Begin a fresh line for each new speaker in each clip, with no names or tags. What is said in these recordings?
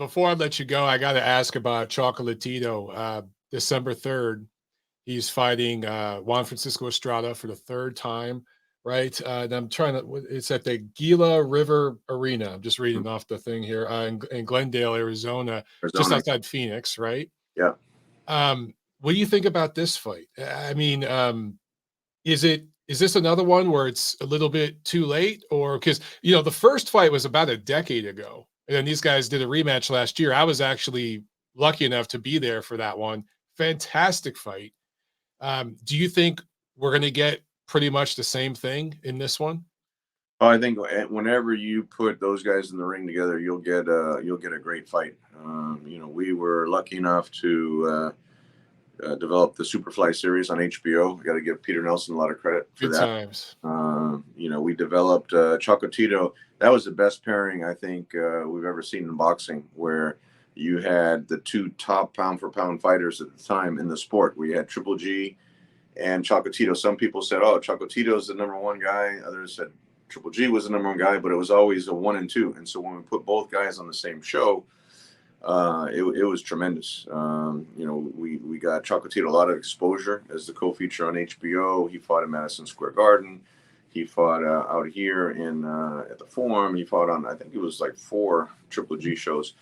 before I let you go, I got to ask about Chocolatito. December 3rd, he's fighting Juan Francisco Estrada for the third time, right? And I'm trying to, it's at the Gila River Arena. I'm just reading off the thing here in Glendale, Arizona, just
Arizona.
outside Phoenix, right?
Yeah.
What do you think about this fight? I mean, is this another one where it's a little bit too late, or because the first fight was about a decade ago, and then these guys did a rematch last year. I was actually lucky enough to be there for that one. Fantastic fight. Do you think we're going to get pretty much the same thing in this one?
Well, I think whenever you put those guys in the ring together, you'll get a great fight. We were lucky enough to develop the Superfly series on HBO. We got to give Peter Nelson a lot of credit for
Good
that.
times.
We developed Chocolatito. That was the best pairing I think we've ever seen in boxing, where you had the two top pound for pound fighters at the time in the sport. We had Triple G and Chocolatito. Some people said, "Oh, Chocolatito's the number one guy." Others said Triple G was the number one guy, but it was always a 1 and 2. And so when we put both guys on the same show, it was tremendous. We got Chocolatito a lot of exposure as the co-feature on HBO. He fought in Madison Square Garden. He fought out here in at the Forum. He fought on, I think it was like 4 Triple G shows.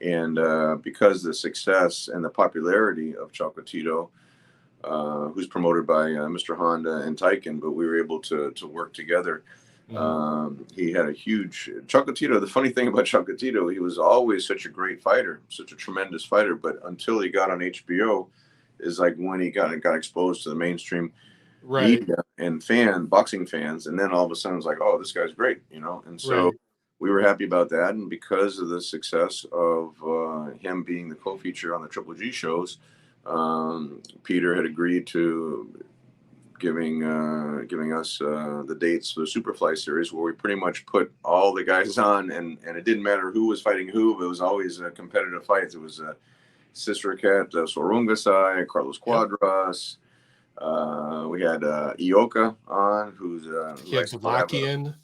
And because of the success and the popularity of Chocolatito, who's promoted by Mr. Honda and Taiken, but we were able to work together. He had a huge Chocolatito. The funny thing about Chocolatito, he was always such a great fighter, such a tremendous fighter. But until he got on HBO, is like when he got exposed to the mainstream media and boxing fans, and then all of a sudden it's like, oh, this guy's great, And so we were happy about that, and because of the success of him being the co-feature on the Triple G shows, Peter had agreed to giving us the dates for the Superfly series, where we pretty much put all the guys on, and it didn't matter who was fighting who, but it was always a competitive fight. It was Sistrakat, Sorungasai, Carlos Cuadras. We had Ioka on, who's
Lockian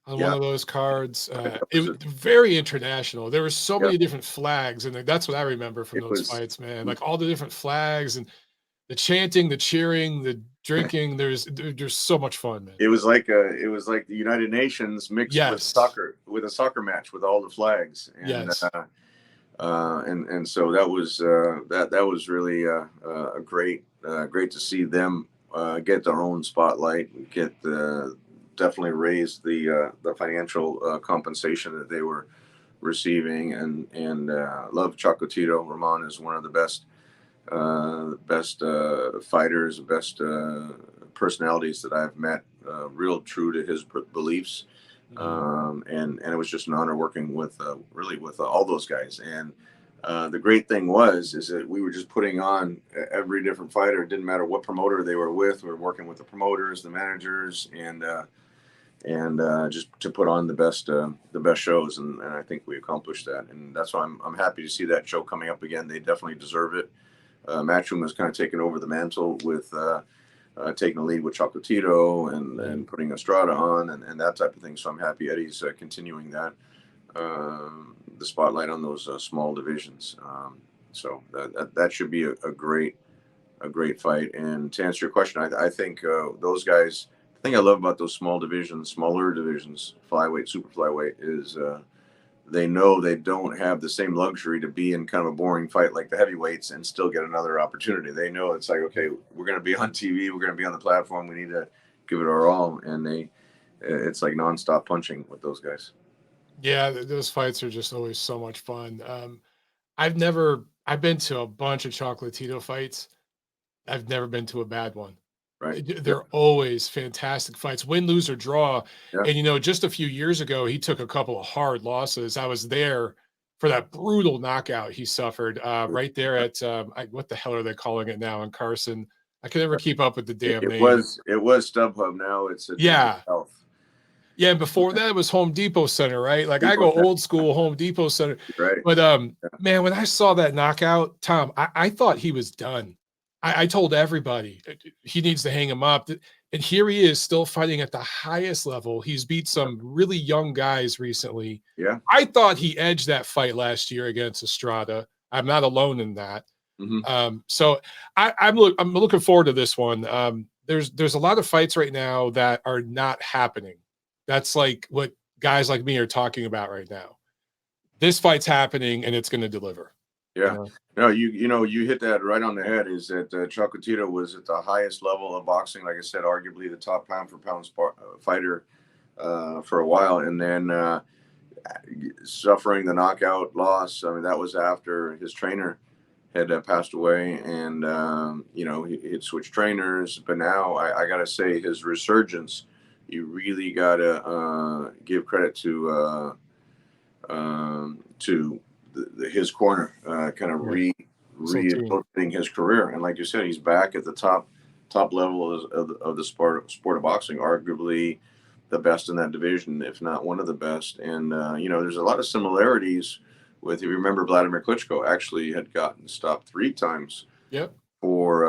on one of those cards. It was very international. There were so many different flags, and that's what I remember from those fights, man. Like all the different flags and the chanting, the cheering, the drinking. There's so much fun, man.
It was like the United Nations mixed with a soccer match with all the flags. And, and so that was really great to see them get their own spotlight, get definitely raise the financial compensation that they were receiving, and love Chocolatito. Ramon is one of the best fighters, best personalities that I've met, real true to his beliefs. And it was just an honor working with all those guys. And the great thing is that we were just putting on every different fighter. It didn't matter what promoter they were with. We were working with the promoters, the managers, and just to put on the best shows. And I think we accomplished that. And that's why I'm happy to see that show coming up again. They definitely deserve it. Matchroom has kind of taken over the mantle with taking the lead with Chocolatito and putting Estrada on and that type of thing. So I'm happy Eddie's continuing that, the spotlight on those small divisions. So that should be a great fight. And to answer your question, I think those guys, the thing I love about those smaller divisions, flyweight, super flyweight, is they know they don't have the same luxury to be in kind of a boring fight like the heavyweights and still get another opportunity. They know it's like, okay, we're going to be on TV, we're going to be on the platform, we need to give it our all. And it's like nonstop punching with those guys.
Yeah, those fights are just always so much fun. I've been to a bunch of Chocolatito fights. I've never been to a bad one.
Right.
They're always fantastic fights, win, lose, or draw.
Yeah.
And, just a few years ago, he took a couple of hard losses. I was there for that brutal knockout he suffered right there at, what the hell are they calling it now in Carson? I can never keep up with the damn name.
It was StubHub. Now it's
Health. Yeah, and before that, it was Home Depot Center, right? Like I go old school Home Depot Center.
Right.
But, man, when I saw that knockout, Tom, I thought he was done. I told everybody he needs to hang him up. And here he is still fighting at the highest level. He's beat some really young guys recently.
Yeah.
I thought he edged that fight last year against Estrada. I'm not alone in that. So I'm looking forward to this one. There's a lot of fights right now that are not happening. That's like what guys like me are talking about right now. This fight's happening and it's going to deliver.
Yeah.
You know?
No, you hit that right on the head. Is that Chocolatito was at the highest level of boxing, like I said, arguably the top pound for pound fighter for a while, and then suffering the knockout loss. I mean, that was after his trainer had passed away, and he had switched trainers. But now I got to say, his resurgence, you really got to give credit to his corner, kind of rehabilitating his career. And like you said, he's back at the top level of the sport of boxing, arguably the best in that division, if not one of the best. And there's a lot of similarities with, if you remember, Vladimir Klitschko actually had gotten stopped 3 times.
Yep.
For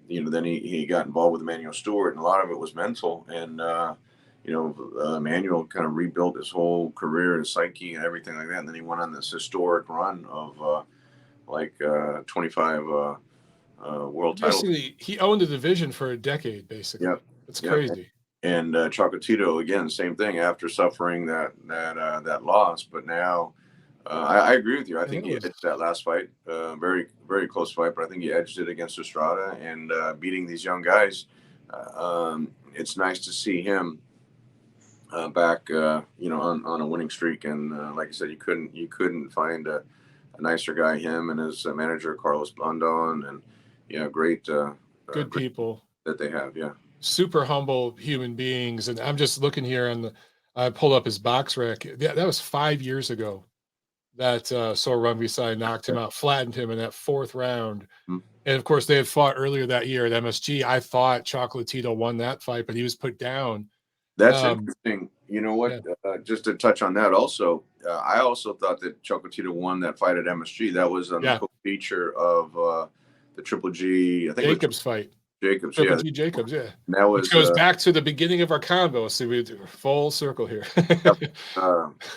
then he got involved with Emmanuel Stewart, and a lot of it was mental. And Emmanuel kind of rebuilt his whole career, his psyche, and everything like that. And then he went on this historic run of 25 world titles.
Basically, he owned the division for a decade, basically.
Yep.
It's crazy.
And Chocolatito, again, same thing after suffering that loss. But now, I agree with you. I think he edged that last fight. Very, very close fight, but I think he edged it against Estrada and beating these young guys. It's nice to see him back, on a winning streak. And like I said, you couldn't find a nicer guy. Him and his manager Carlos Blandon, and great,
good people
that they have. Yeah,
super humble human beings. And I'm just looking here I pulled up his box rec. That was 5 years ago that Sor Rungvisai knocked him out, flattened him in that 4th round. And of course, they had fought earlier that year at MSG. I thought Chocolatito won that fight, but he was put down.
That's interesting. You know what? Yeah. Just to touch on that, also, I also thought that Chocolatito won that fight at MSG. That was on the co-feature of the Triple G. I think
Jacobs fight.
Jacobs,
Triple G Jacobs, yeah.
And that was,
which goes back to the beginning of our convo. So we do a full circle here.
That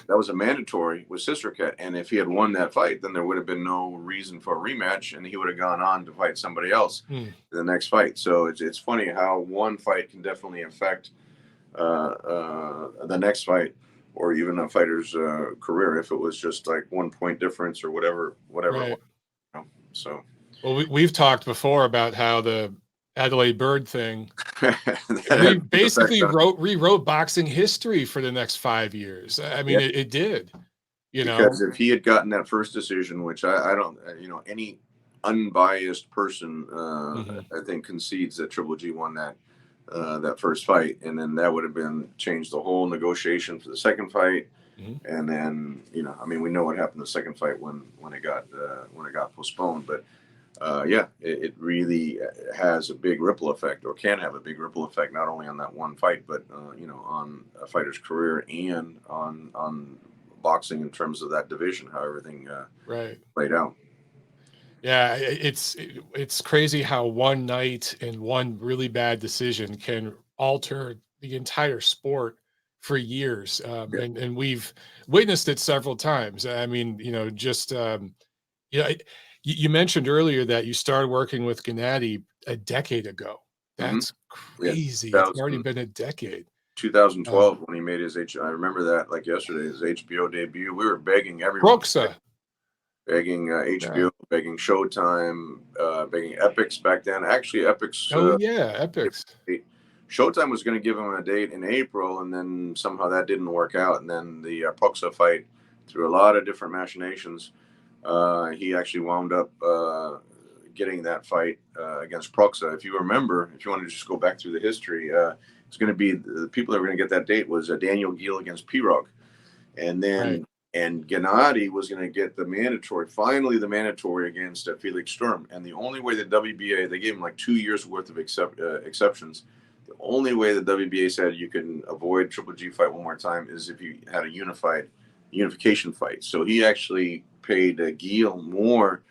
was a mandatory with Sistercat, and if he had won that fight, then there would have been no reason for a rematch, and he would have gone on to fight somebody else in the next fight. So it's funny how one fight can definitely affect the next fight, or even a fighter's career, if it was just like 1 point difference or whatever.
Right.
So,
well, we've talked before about how the Adelaide Bird thing we basically rewrote boxing history for the next 5 years. I mean, it did,
because if he had gotten that first decision, which I don't, any unbiased person, I think concedes that Triple G won that first fight, and then that would have been changed the whole negotiation for the second fight. And then, we know what happened the second fight when it got postponed, but it really has a big ripple effect, or can have a big ripple effect, not only on that one fight, but on a fighter's career and on boxing in terms of that division, how everything played out.
Yeah, it's crazy how one night and one really bad decision can alter the entire sport for years, and we've witnessed it several times. I mean, you mentioned earlier that you started working with Gennadiy a decade ago. That's crazy. It's already been a decade.
2012 when he made his I remember that like yesterday, his HBO debut. We were begging everyone. Begging HBO, begging Showtime, begging Epix back then. Actually, Epix.
Epix.
Showtime was going to give him a date in April, and then somehow that didn't work out. And then the Proxa fight, through a lot of different machinations, he actually wound up getting that fight against Proxa. If you remember, if you want to just go back through the history, it's going to be the people that were going to get that date was Daniel Gill against Pirog. And then and Gennadiy was going to get the mandatory against Felix Sturm. And the only way the WBA, they gave him like 2 years worth of exceptions. The only way the WBA said you can avoid Triple G fight one more time is if you had a unification fight. So he actually paid Gill more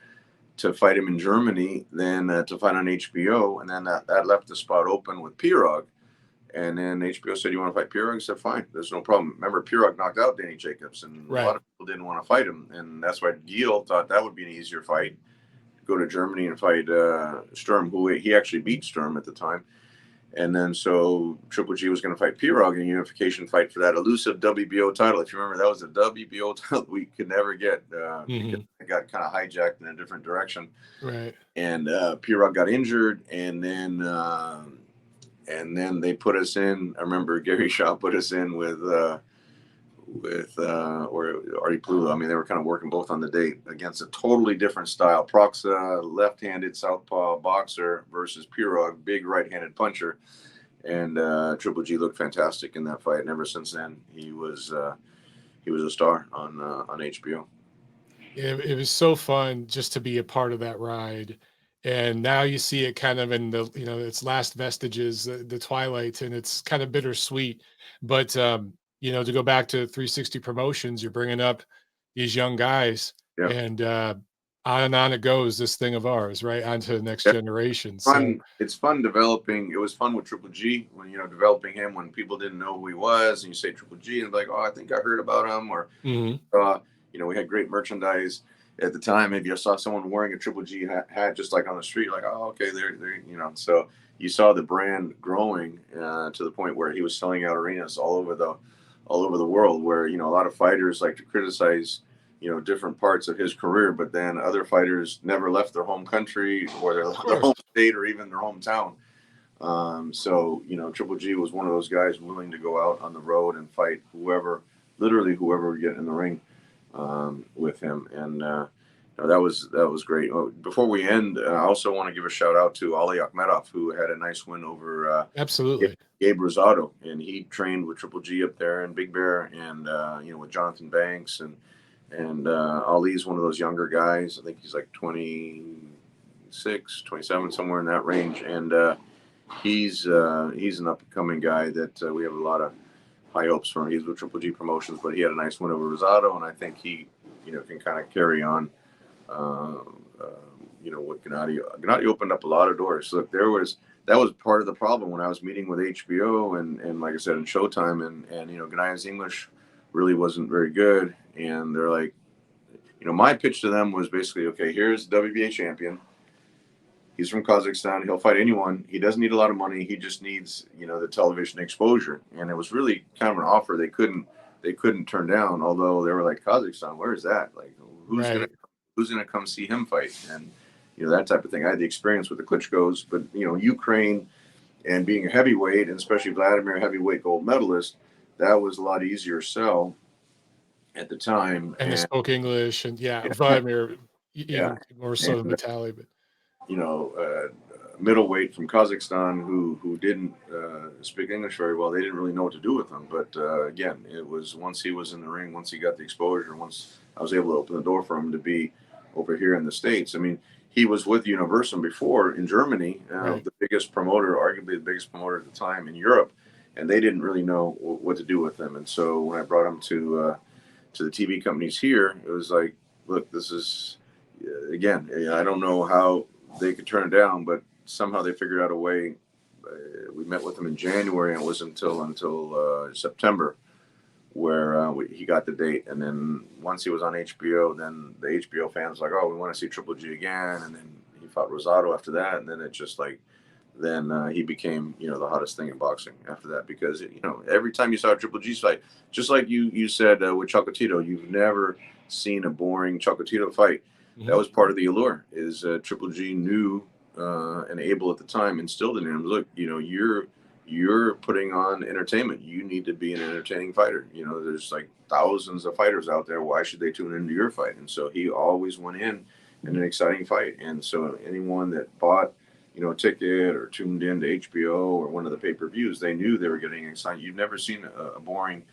to fight him in Germany, then to fight on HBO, and then that left the spot open with Pirog. And then HBO said, "You want to fight Pirog?" I said, "Fine, there's no problem." Remember, Pirog knocked out Danny Jacobs, and a lot of people didn't want to fight him, and that's why Gil thought that would be an easier fight, go to Germany and fight Sturm, who he actually beat Sturm at the time. And then so Triple G was going to fight Pirog in a unification fight for that elusive WBO title. If you remember, that was a WBO title we could never get because it got kind of hijacked in a different direction.
Right.
And Pirog got injured, and then they put us in. I remember Gary Shaw put us in with or Artie Pluto. I mean, they were kind of working both on the date against a totally different style. Proxa, left-handed southpaw boxer versus Pirog, big right-handed puncher. And Triple G looked fantastic in that fight. And ever since then, he was a star on HBO.
It was so fun just to be a part of that ride. And now you see it kind of in the, its last vestiges, the twilight, and it's kind of bittersweet. But, to go back to 360 Promotions, you're bringing up these young guys, and on it goes, this thing of ours, right? On to the next generation.
So it's fun developing. It was fun with Triple G when, developing him when people didn't know who he was, and you say Triple G and like, oh, I think I heard about him, or, we had great merchandise at the time. Maybe I saw someone wearing a Triple G hat just like on the street, like, oh, okay, they're so you saw the brand growing to the point where he was selling out arenas all over the world, where, a lot of fighters like to criticize, different parts of his career, but then other fighters never left their home country or their home state or even their hometown. So, Triple G was one of those guys willing to go out on the road and fight literally whoever would get in the ring with him. And that was great. Before we end, I also want to give a shout out to Ali Akhmedov, who had a nice win over
absolutely
Gabe Rosado, and he trained with Triple G up there in Big Bear, and with Jonathan Banks, and Ali's one of those younger guys. I think he's like 26, 27, somewhere in that range, and he's an up and coming guy that we have a lot of high hopes for. He's with Triple G Promotions, but he had a nice win over Rosado, and I think he, can kind of carry on. With Gennadiy opened up a lot of doors. Look, that was part of the problem when I was meeting with HBO and like I said, in Showtime, and Gennady's English really wasn't very good, and they're like, my pitch to them was basically, okay, here's the WBA champion. He's from Kazakhstan. He'll fight anyone. He doesn't need a lot of money. He just needs, the television exposure. And it was really kind of an offer they couldn't turn down. Although they were like, Kazakhstan, where is that? Like, who's gonna come see him fight? And that type of thing. I had the experience with the Klitschko's, but Ukraine and being a heavyweight, and especially Vladimir, heavyweight gold medalist, that was a lot easier sell at the time.
And they spoke English, and Vladimir even more so than Vitaly, but.
Middleweight from Kazakhstan who didn't speak English very well. They didn't really know what to do with him. But again, it was once he was in the ring, once he got the exposure, once I was able to open the door for him to be over here in the States. I mean, he was with Universum before in Germany, the biggest promoter, arguably the biggest promoter at the time in Europe, and they didn't really know what to do with him. And so when I brought him to the TV companies here, it was like, look, this is again, I don't know how they could turn it down, but somehow they figured out a way. We met with him in January, and it was until September where he got the date. And then once he was on HBO, then the HBO fans were like, oh, we want to see Triple G again. And then he fought Rosado after that, and then it just like then he became the hottest thing in boxing after that, because every time you saw a Triple G fight, just like you said with Chocolatito, you've never seen a boring Chocolatito fight. That was part of the allure. Is Triple G knew and able at the time instilled in him. Look, you're putting on entertainment. You need to be an entertaining fighter. There's like thousands of fighters out there. Why should they tune into your fight? And so he always went in an exciting fight. And so anyone that bought a ticket or tuned in to HBO or one of the pay-per-views, they knew they were getting excited. You've never seen a boring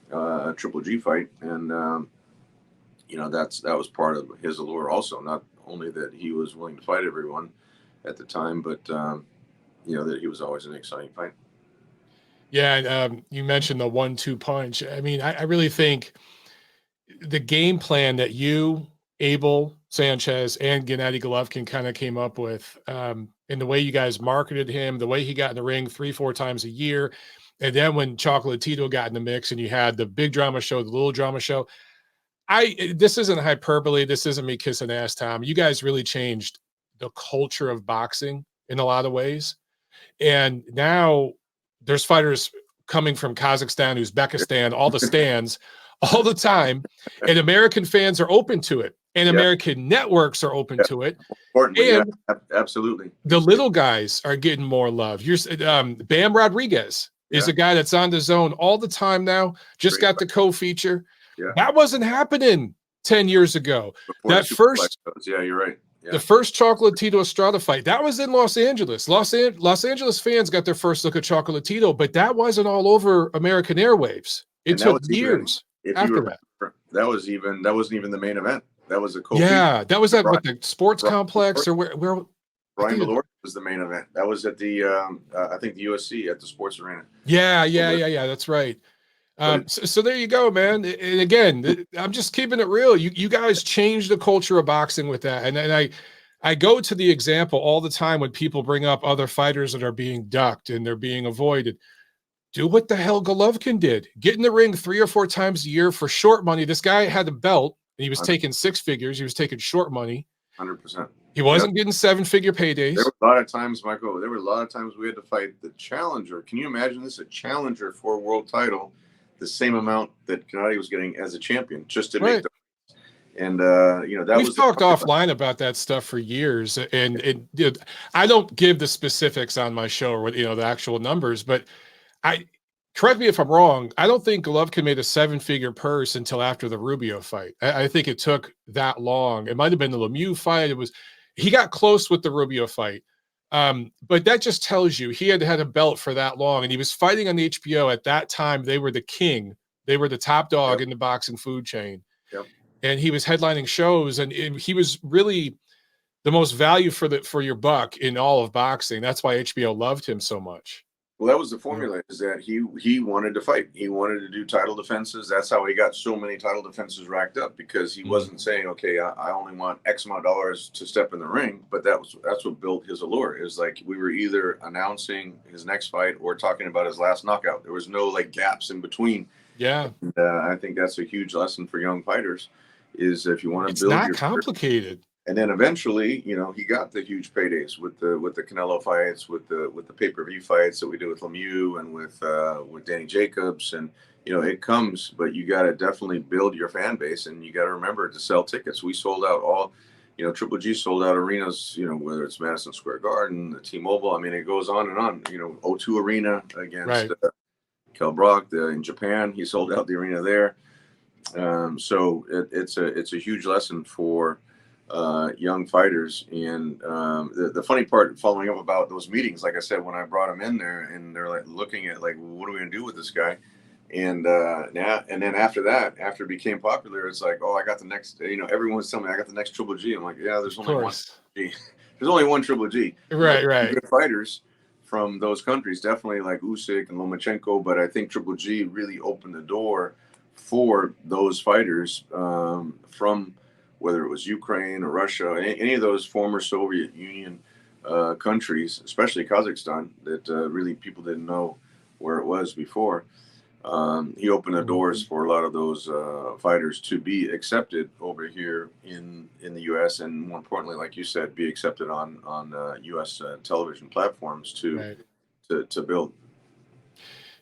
Triple G fight, and that was part of his allure also. Not only that he was willing to fight everyone at the time, but that he was always an exciting fight.
Yeah, and you mentioned the 1-2 punch. I mean, I really think the game plan that you, Abel, Sanchez and Gennadiy Golovkin kind of came up with, in the way you guys marketed him, the way he got in the ring 3-4 times a year. And then when Chocolatito got in the mix and you had the big drama show, the little drama show, this isn't hyperbole. This isn't me kissing ass, Tom. You guys really changed the culture of boxing in a lot of ways. And now there's fighters coming from Kazakhstan, Uzbekistan, all the stands all the time. And American fans are open to it. And American networks are open to it.
Importantly,
And
absolutely.
the little guys are getting more love. You're Bam Rodriguez is a guy that's on the zone all the time now. Just got the co-feature. That wasn't happening 10 years ago. That first,
you're right.
The first Chocolatito Estrada fight, that was in Los Angeles. Los Angeles fans got their first look at Chocolatito, but that wasn't all over American airwaves. It took years after that.
That wasn't even the main event. That was a
that was at what, the sports complex or where
Brian Malort was the main event. That was at the I think the USC at the sports arena.
Yeah, that's right. So there you go, man. And again, I'm just keeping it real. You guys changed the culture of boxing with that. And I go to the example all the time when people bring up other fighters that are being ducked and they're being avoided. Do what the hell Golovkin did. Get in the ring 3 or 4 times a year for short money. This guy had a belt and he was taking 6 figures. He was taking short money.
100%.
He wasn't getting 7-figure paydays.
There were a lot of times, Michael, there were a lot of times we had to fight the challenger. Can you imagine this? A challenger for a world title, the same amount that Gennadiy was getting as a champion, just to make the and that
we've talked offline about that stuff for years. And I don't give the specifics on my show or the actual numbers, but correct me if I'm wrong. I don't think Golovkin made a 7-figure purse until after the Rubio fight. I think it took that long. It might have been the Lemieux fight. He got close with the Rubio fight. But that just tells you he had had a belt for that long, and he was fighting on the HBO at that time. They were the king. They were the top dog in the boxing food chain. And he was headlining shows, and he was really the most value for your buck in all of boxing. That's why HBO loved him so much.
Well, that was the formula, is that he wanted to fight. He wanted to do title defenses. That's how he got so many title defenses racked up, because he wasn't saying, okay, I only want X amount of dollars to step in the ring. But that's what built his allure. Is like we were either announcing his next fight or talking about his last knockout. There was no like gaps in between.
Yeah.
And, I think that's a huge lesson for young fighters, is if you want to build,
it's not complicated.
And then eventually, he got the huge paydays with the Canelo fights, with the pay-per-view fights that we did with Lemieux and with Danny Jacobs, and it comes, but you got to definitely build your fan base, and you got to remember to sell tickets. We sold out all, Triple G sold out arenas, whether it's Madison Square Garden, the T-Mobile. I mean, it goes on and on. O2 Arena against Kell Brock in Japan, he sold out the arena there. So it's a huge lesson for young fighters. And the funny part, following up about those meetings, like I said, when I brought him in there and they're like looking at like, what are we gonna do with this guy? And then after that, after it became popular, it's like, oh, I got the next, everyone's telling me I got the next Triple G. I'm like, yeah, there's only one G. There's only one Triple G.
Right.
Good fighters from those countries, definitely like Usyk and Lomachenko, but I think Triple G really opened the door for those fighters from whether it was Ukraine or Russia, any of those former Soviet Union countries, especially Kazakhstan, that really people didn't know where it was before. He opened the doors for a lot of those fighters to be accepted over here in the U.S. and, more importantly, like you said, be accepted on U.S. television platforms to build.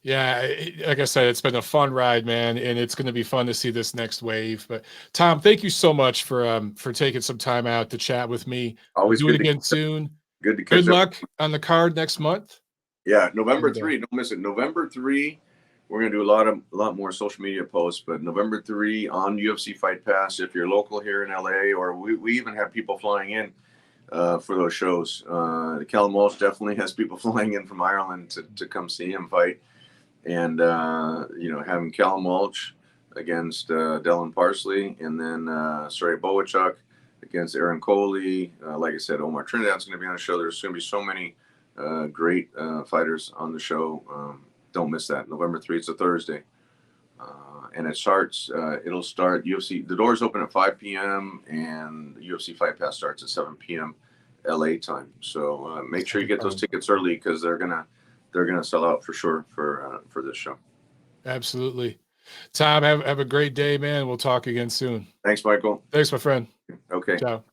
Yeah, like I said, it's been a fun ride, man, and it's going to be fun to see this next wave. But Tom, thank you so much for taking some time out to chat with me.
Always
do it again soon.
Good
luck on the card next month.
Yeah, November 3. Don't miss it. November 3. We're going to do a lot more social media posts, but November 3 on UFC Fight Pass. If you're local here in LA, or we even have people flying in for those shows. Callum Walsh definitely has people flying in from Ireland to come see him fight. And, having Callum Walsh against Dylan Parsley, and then Sergey Boachuk against Aaron Coley. Like I said, Omar Trinidad's going to be on the show. There's going to be so many great fighters on the show. Don't miss that. November 3, it's a Thursday. and it starts. It'll start UFC. The doors open at 5 p.m. and UFC Fight Pass starts at 7 p.m. LA time. So make sure you get those tickets early because they're gonna sell out for sure for this show.
Absolutely. Tom, have a great day, man. We'll talk again soon.
Thanks, Michael.
Thanks, my friend.
Okay.
Ciao.